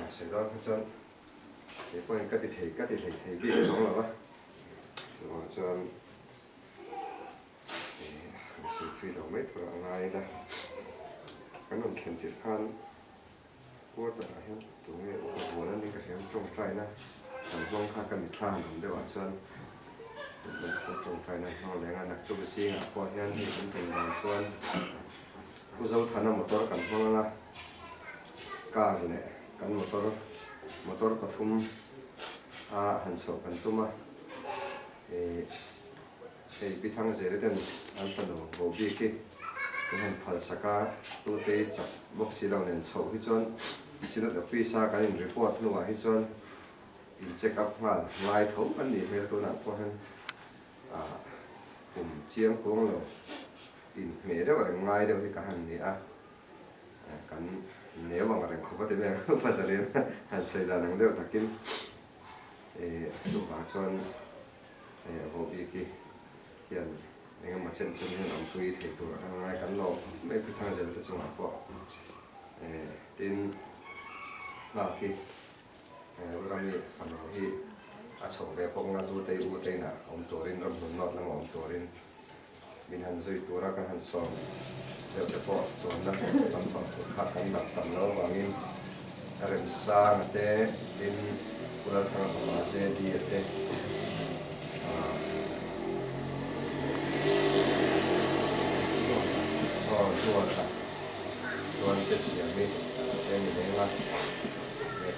Sài Gòn hết trơn, để coi các thị thầy biết xong rồi đó, rồi cho sự thay đổi mấy thứ này là cái nông nghiệp Việt Nam của ta hiện tụi nghe ở vùngนั้นนี่ก็hiện trồng tráiนะทำลงค่ากันทานเดี๋ยวว่าส่วนtrồng trái này họแรงงานนักตุบซีอ่ะพอเห็นที่เป็นบางส่วนผู้เจ้าท่านมอเตอร์กันพวกนั้นละกาเนี่ยกันมอเตอร์ปฐุมหันโศกันตุ้มพิทังเจริญอันตโนโบบีกิเป็นพัลสกาตัวเตจับบ็อกซี่เราเนี่ยโชว์ที่จนสิ่งที่ฟีซ่าการอินรีพอร์ตนัวที่จนอินเช็คอัพมาไล่ทุ่กันนี่เมื่อตัวนั้นพอเห็นผมเชียงกงเราอินเมื่อเดียวกันไล่เดียวที่กันนี่กันเนื้อบางกันเขาก็จะแบ่งภาษาเรียนหันใส่ด้านนั้นเดียวตะกินสุภาพชนโบบีกิยันนี่ก็มาเช่นนี่น้ำตุยเทตัวง่ายกันเราไม่พิทังเจริญแต่จังหวะพอดินนาคีเรามีอันที่อาชงเรียกพวกงานดูเตยนะอมตัวรินรำหนุนนอดนั่งอมตัวรินมีหันซุยตัวรักกันหันสองเดี๋ยวจะพอส่วนนั้นตำบักขาดกันดับตำแล้ววางอินอะไรมิสาเตดินกุลทางมาเจดีเตตัวนี้เป็นสิ่งที่เช่นนี้นะ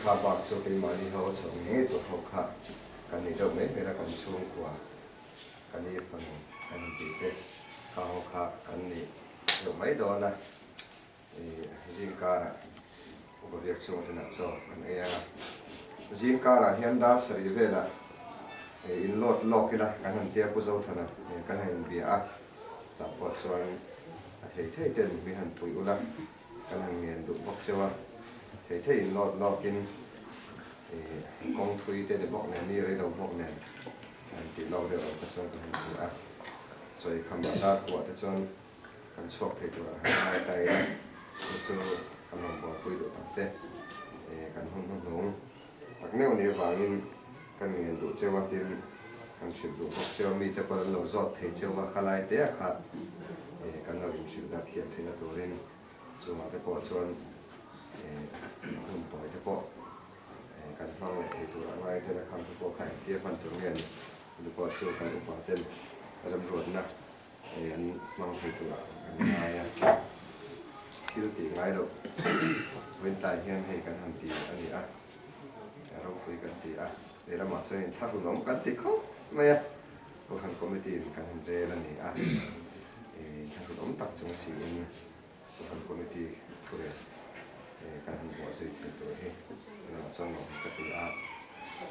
ข้าบักโจกิมานี่เขาชงนี้ตัวเขาขากันนี่เราไม่เป็นกันช่วงกว่ากันนี่ฟังกันดีเด็กเขาขากันนี่เราไม่โดนนะจิงการะอุปเรียกช่วงที่นั่นโจกันเองนะจิงการะเห็นดาสรีเวล่ะอินโลดโลกิละกันหันเทียบผู้เจ้าท่านนะกันเห็นเบียร์แต่พอส่วนเท่ๆเดินมีหันปุ๋ยอุละกันหันเงินดุบอกเจ้าว่าเท่ๆอินโลดโลกินกองทุยเต้นบอกเนี่ยนี่เลยเราบอกเนี่ยติดเราเดี๋ยวเราจะชวนกันดูจอยคำบัดดาตัวจะชวนกันชกเทตัวหายใจนะจะกำลังบอกคุยดูตั้งแต่กันหุ่นหงตักเนี่ยวันนี้วางอินกันเงินดูเจ้าว่าตินกันชิบดูบอกเจ้ามีแต่เปิดเราจอดเทเจ้าว่าขลายเตะขาดกันเราอินชิบดักเทียมเทนตัวเรนจนมาแต่พอชวนหุ่นต่อยแต่พอการฟังเลยตัวอะไรเท่านั้นคำที่พวกใครเกี่ยวพันถึงเงินหรือพอช่วยกันอุปถัมภ์เป็นตำรวจนะอันฟังที่ตัวกันง่ายนะที่ตัวตีง่ายเราเว้นตายเฮียนให้กันทันทีอันนี้เราคุยกันทีเดี๋ยวเรามาช่วยถ้าคุณน้องกันติดเขาไม่พวกทางคอมมิตี้กันทันเรนั่นนี่ถ้าคุณน้องตัดจงสีนี่พวกทางคอมมิตี้คุยกันทันหัวสีเป็นตัวเองเราจะลองจะดู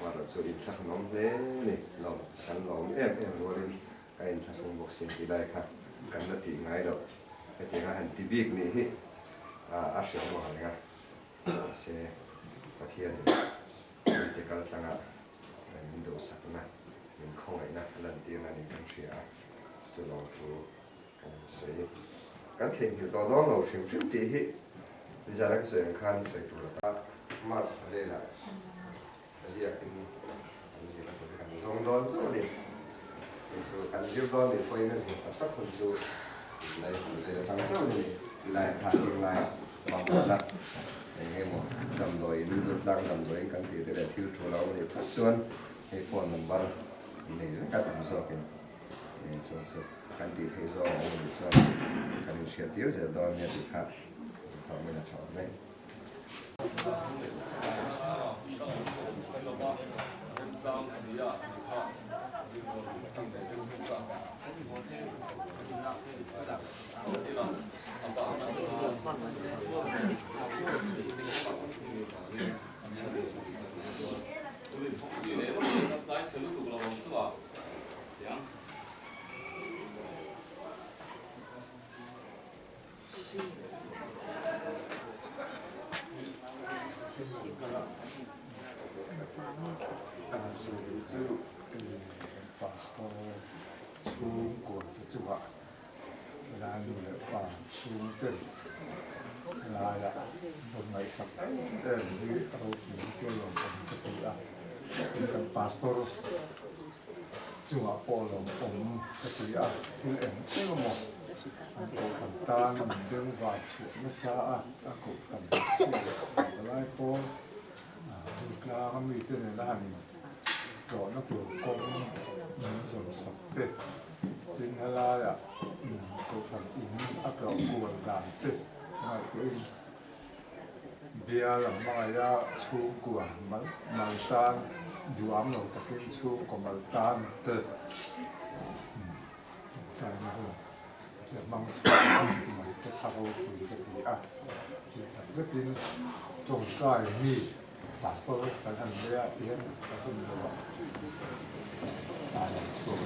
ว่าเราจะอินทักน้องนี่เรากันลองรู้เรื่องการอินทักของบอกสิ่งที่ได้ค่ะกันนั่นที่ง่ายเราไอ้ที่งานที่บิ๊กนี่อาเซียนมาเลยค่ะเสียประเทศที่การตั้งมันดูสักนะมันคงไอ้นะลันที่นั่นนี่กันเสียจะลองดูกันเสียกันเข่งอยู่ต่อต้องเราชิมที่ดิฉันก็เสียงคันเสียงตัวละมาสเลยนะเสียกินเสียกันสองดอนสักนิดกันสิบดอนนี่พอยังเสียตัดคนจูในเดือนทั้งเจ้านี่ลายขาดลายบางคนนะอย่างเงี้ยมั้งดำโดยรูปดังดำโดยกันที่ได้ที่ทั่วเราเนี่ยพักส่วนให้ฟอนนัมเบอร์นี่ก็ต้องสอบกันจนสุดกันที่ให้สอบนี่ส่วนกันเสียที่เสียดอนเนี่ยสิครับทำไม่ได้ชอบน này so itu pastor chung của chú ạ là người bà chung tên là một ngày sắp đến đi ở những cái lòng cái gì à cái pastor chung ạ bỏ lòng ông cái gì à thì em cái mà aku kan tan dengan baca masa aku kan mulai po kalau kami itu adalah rồi nó vừa con rồi sập bếp nên là có phần in áp lực của làm bếp mà cái bia là mà ya chu của mà tan dù ấm rồi sẽ cái chu của mà tan tết cái này là mang chu mà cái thao của cái gì à rất tin trồng cây mi pastor kan dia dia aku menolak ada cukup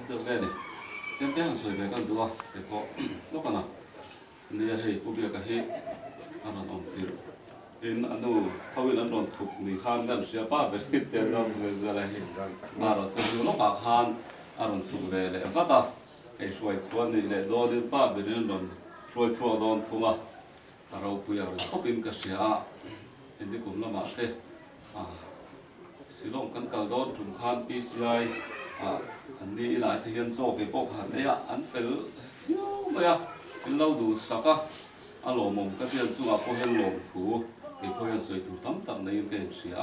được cái này em thấy hàng sưởi về con đua để có lúc nào này hay cũng việc cái anh ông tiêu in anu hầu như anh sụp mình khanกันเสียป้าไปที่เต็มเราอะไรมาเราจะดูนกอาคารanh sụp vềเลยว่าตาไอ้ช่วยชวนนี่เลยโดนป้าไปเรื่องนั้นช่วยชวนโดนทุ่มเราปุยเราเขาเป็นกระเสียเห็นที่กลุ่มละมาเต้สิลงกันกระโดดจุ่มคานปีซีไออันนี้หลายที่เห็นโจกไอ้พวกหันเนี่ยอันเฟลเที่ยวเลยเป็นเราดูสักอารมณ์ก็ที่จุ่มพวกเห็นลงถูไอ้พวกเห็นสวยถูตั้มในยังเกิดเสีย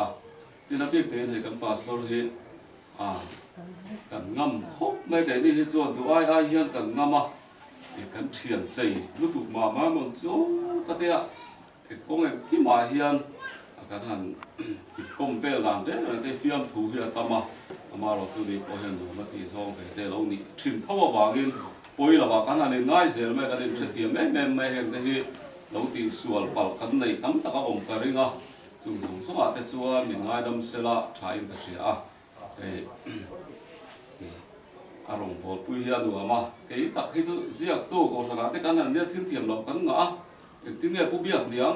ที่นับเรียกเต้นให้กันป่าสโลฮีกันงำพบไม่ได้นี่ให้จวนตัวไอ้เฮียนกันงำไอ้กันเฉียนใจรู้ถูกมามันโจ้ก็เตะไอ้กงไอ้ที่มาเฮียนกันหันอีกกงเปลานเด้ไอ้ฟิล์มถูเฮียตามาเราจะดีพอเห็นดูมาที่ซองไปแต่เรานี่ชิมเท่าว่ากินป่วยแล้วว่ากันหันง่ายเสียไม่กันเองเสียไม่เห็นที่เราตีส่วนปัลกันในตั้งตะก้องกระริงจุงสงสวัสดิ์จวนมีง่ายดำเสละชายกันเสียอารมณ์พอปุยเฮียดูมาเกี่ยตักให้ตัวเสียตัวก็ขนาดที่กันเนี่ยทิ้งเทียมเรากันงะที่เนี่ยผู้เบี้ยเลี้ยง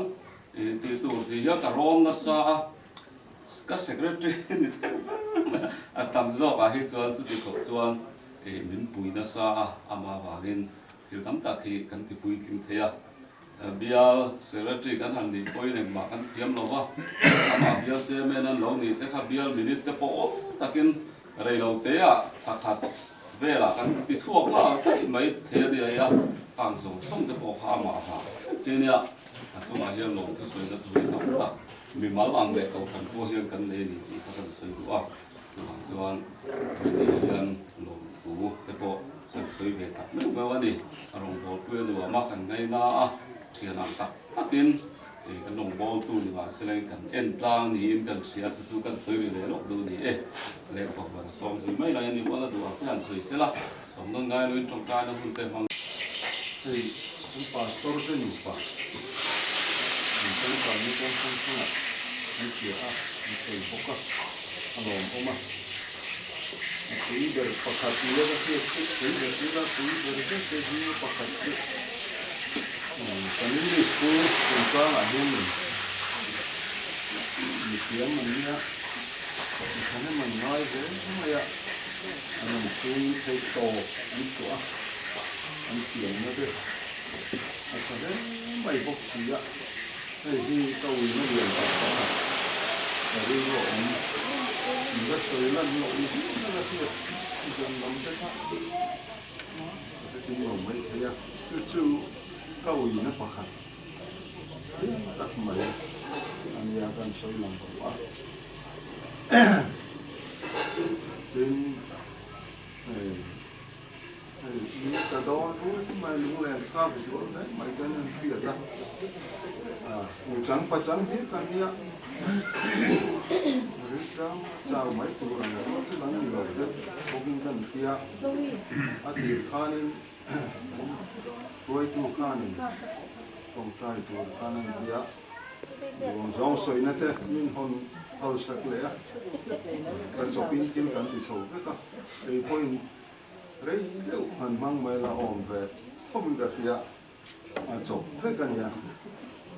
ตีตัวที่เฮียกระรองนัสซาก็เซกเรตรีนี่ทำจอบให้จวนสุดที่ขบจวนมินปุยนัสซาอามาบากินที่ทำตักให้กันที่ปุยทิ้งเทียเบียร์เซกเรตรีกันหันนี่ปุยเนี่ยมากันเทียมเราว่าอามาเบียร์เจเมนันเรานี่แต่ข้าเบียร์มินิเตปโอตักินอะไรเราเตะขัดเวลากันติดช่วงว่าไม่เทียดีอ่ะฟังส่งแต่พอข้ามาค่ะทีเนี้ยช่วงมาเฮียนลงที่สวยก็ถูกทำตักมีมาลังเด็กเขากันพวกเฮียนกันเลยนี่เขากันสวยดูอ่ะจวนไม่ได้เฮียนลงถูแต่พอกันสวยเวทับไม่รู้ว่านี่อารมณ์พอเพื่อนดูว่ามากันไงนะเชียร์น้ำตักกินกันลงบอลตูนี่ว่าเสร็จกันเอ็นตางนี่กันเชียร์จะสู้กันสวยเลยลงดูนี่เล็กบอกว่าสองสวยไม่ไรนี่ว่าดูว่าเพื่อนสวยเสียละสองต้องง่ายเลยตรงกลางนั่นคุณเต็มห้อง所以从把都是你把你跟把你跟分出来你写你可以不个我嘛第一个把它第二个是第一个是那第一个是第一个把它是ตอนนี้นี่คือเป็นตัวอะไรนี่มีเสียงมันเนี่ยทำให้มันน้อยเลยทำไมอันนั้นคือใช้โตอันตัวอันเสียงนั่นด้วยอันนั้นไม่พกเสียไอ้ที่เกาหลีนั่นเองแต่เรื่องของมันก็สวยแล้วหลงนั่นแหละที่จะนำไปทำแต่ที่หลงไม่ใช่คือเกาหลีนะปะครับตัดใหม่อันนี้อาการสวยลำบาก đến đi ta đó thôi mà lúc này sao phải chỗ đấy mấy cái này biết ra ngủ trắng phải trắng hết cả nhá rồi chào mấy phụ là nó cứ bắn đi rồi đấy không cần kia thì khanin tôi tu khanin không trai tu khanin kia rồi giống soi nè thế mình hôn hầu sắc lẽ cái chỗ pin kim cần thì sầu cái cả cái point đấy đều hoàn mang mấy là ổn về không được kia chỗ phải cần nhà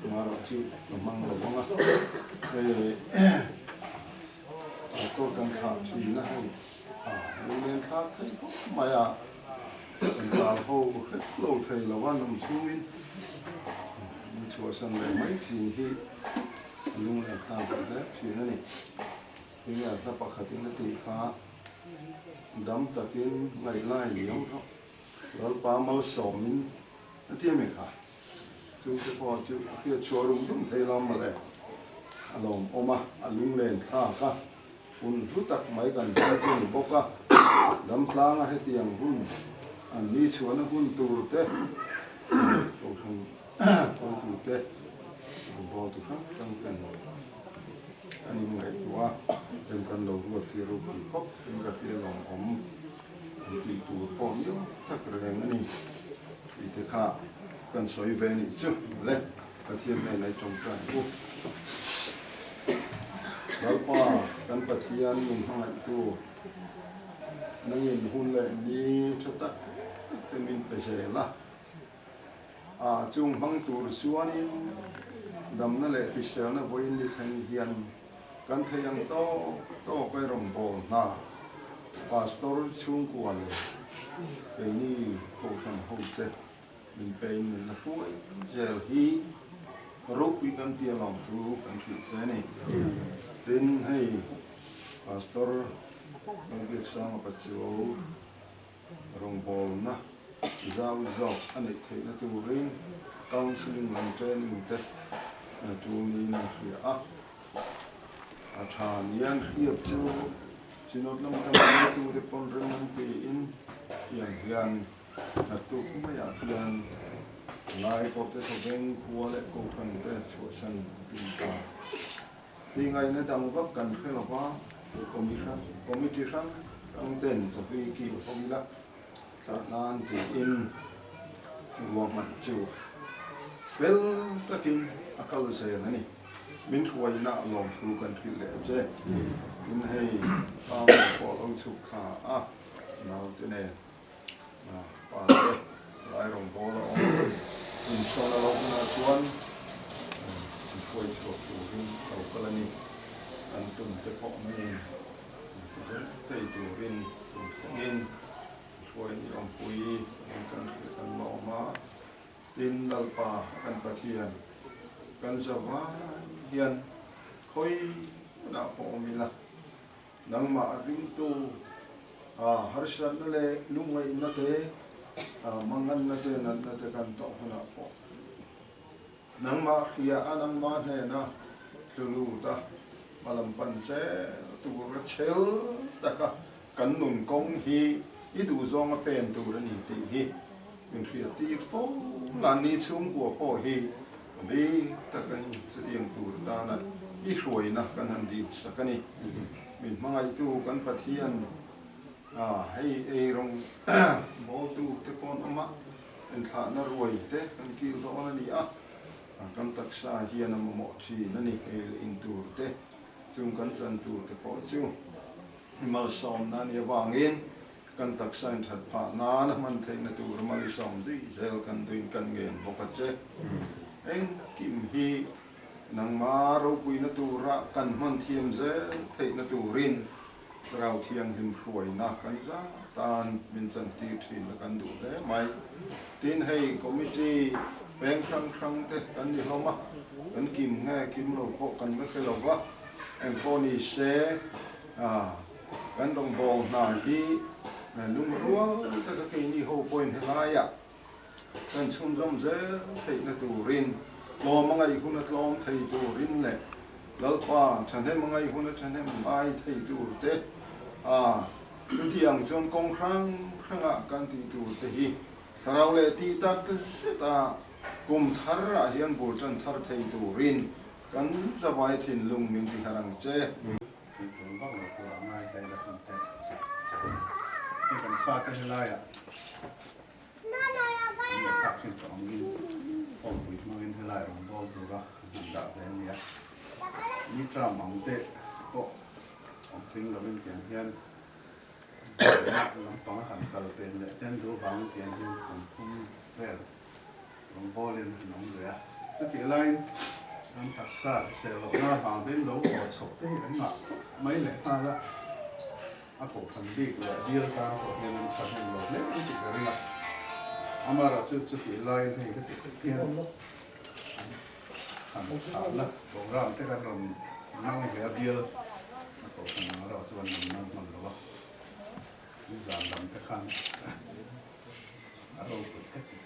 mà nó chịu mang là không á tôi cần thả thì nó hay nên khác thấy mày cả hồ hết lâu thầy là văn nằm xuống in chùa sân này mấy thì luôn là khá đấy thì nó này thì là ta bắt khởi tiếng nó tì khá đâm ta kiến ngày lai liễu đó rồi ba mau sầu mình nó tiêm mình khá chúng ta có chú kia chùa đúng thầy làm mà đấy lòng ôm lung lên khá cả rút tắc mấy gần chân chân bốc cả đâm lang hết tiếng hun đi chùa nó hun tù thế tôi chủ tế bỏ từ khác trong cần anh ngày qua em cần đầu một thì rồi bị khóc em gặp cái lòng ấm thì tụ bỏ nhiều thật là cái này vì thế khác cần soi về này chứ lên cái thiên này trong cái cô đó qua cần bật thiên mình hai tu nó nhìn hun lại đi cho tất thì mình phải dễ là chung băng tur suanin đầm nó lệ Christian nó với đi thành hiền kan thấy yang to cái rồng bò na pastor chung quan cái ni câu thằng hậu thế mình bên mình là phối giờ hi rốt bị kan tiền lòng tu kan chuyện thế này đến hay pastor nó việc sang bắt chiếu rồng bò na giao anh ấy thấy là tu rin counseling làm training thế tu ni năng phía thà nian hiệp chú chỉ nói năm cái tu để con rừng năm kỳ in hiền là tu cũngไม่อยากhiền lại có cái thằng bên khua lại cố phần cái chỗ sân tìm cả thì ngày nay trong vấp cần phải là quá committee sang ông tên sẽ vì kỳ không là nan thì in ruộng mặt chiều vel takin akal se nani min huai na long thu kan thil le che in hei ko long chu kha nào thế này pa le lai rong bo lo in so na lo na chuan huai chu tu hin kau kala ni an tum te po ni te tu rin in huai ni ong pui kan lo ma in lalpa kan pathian kan zawa hian khoi na po mila nang ma ring tu harsan le lungai na te mangan na te nan na te kan to na po nang ma khia anang ma ne na tulu ta malam pan se tu ra chel ta ka kan nun kong hi idu zong a pen tu ra ni ti hi mình phải tiết phố là ni xuống của họ hi vì ta cần sự tiền tu ta là ít rồi na cần hành đi sa cái này mình mang ai tu cần phát hiện hay ai rong bảo tu te pon ama mình thà nó rồi thế cần kêu đó là đi cần tác sa hiền mà một chi nó này cái in tu thế chúng cần chân tu te pon chúng mà xong na ni vàng in kan tak sain that pha na man thei na tur mali som dui zel kan duin kan gen bokat che en kim hi nang ma ro pui na tura kan man thiam ze thei na turin rau thiang him hruai na kan za tan min chan ti thin na kan du de mai tin hei committee beng khang te kan ni loma kan kim nge kim ro ko kan na ke lo wa en ko ni se kan dong bo na hi lung ruang ta cái ni ho point helai kan chum jom je thei na tu rin lo mangai khun na tlom thei tu rin le lal pa chane mangai huna chane mai thei tur te ti ang chon kong khanga kan ti tur te hi sarau le ti tak ta kum thar a hian bur chan thar thei turin kan zawai thin lung min ti harang che cũng bắt được của mai đây là không thể cái cần pha cái lai à mình sắp xếp chọn nghìn ổn định mà nghìn lai rồi bao nhiêu đó mình đã đến nhé như trà mỏng tệ có ông chính là bên tiền hiền làm tóm hẳn cả bên lệ tên đồ vắng tiền hiền cũng không về rồi bao lên nóng rồi à cái tiền lai anh thật xa sẽ lộ ra hàng đến lỗ của chụp thế anh ạ mấy lẽ ta đó anh cũng thành đi là đi ra của nhân thành hành lộ đấy anh chỉ cái là anh mà là chưa chỉ lại thì cái kia thành thảo là cũng làm cái cái đồng năng cái đi anh cũng thành nó rồi cho anh năng mình rồi đi làm cái khăn anh đâu có cái gì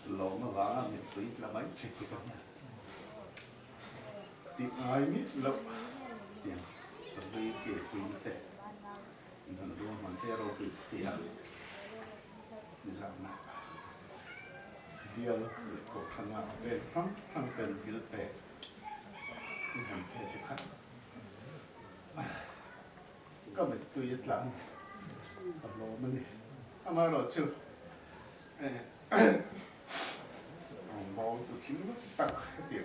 lỗ mà vả miệt phí là bánh chè thì không tìm ai biết lỗ tiền tầm đi kể phí tệ mình luôn hoàn theo đâu bị tiền giảm nặng điều cổ thằng nào về không thằng cần phí tệ thì hành theo cho khách có bị tùy lắm cầm lỗ mình đi mà rồi chưa bao tụi chính nó tặng tiền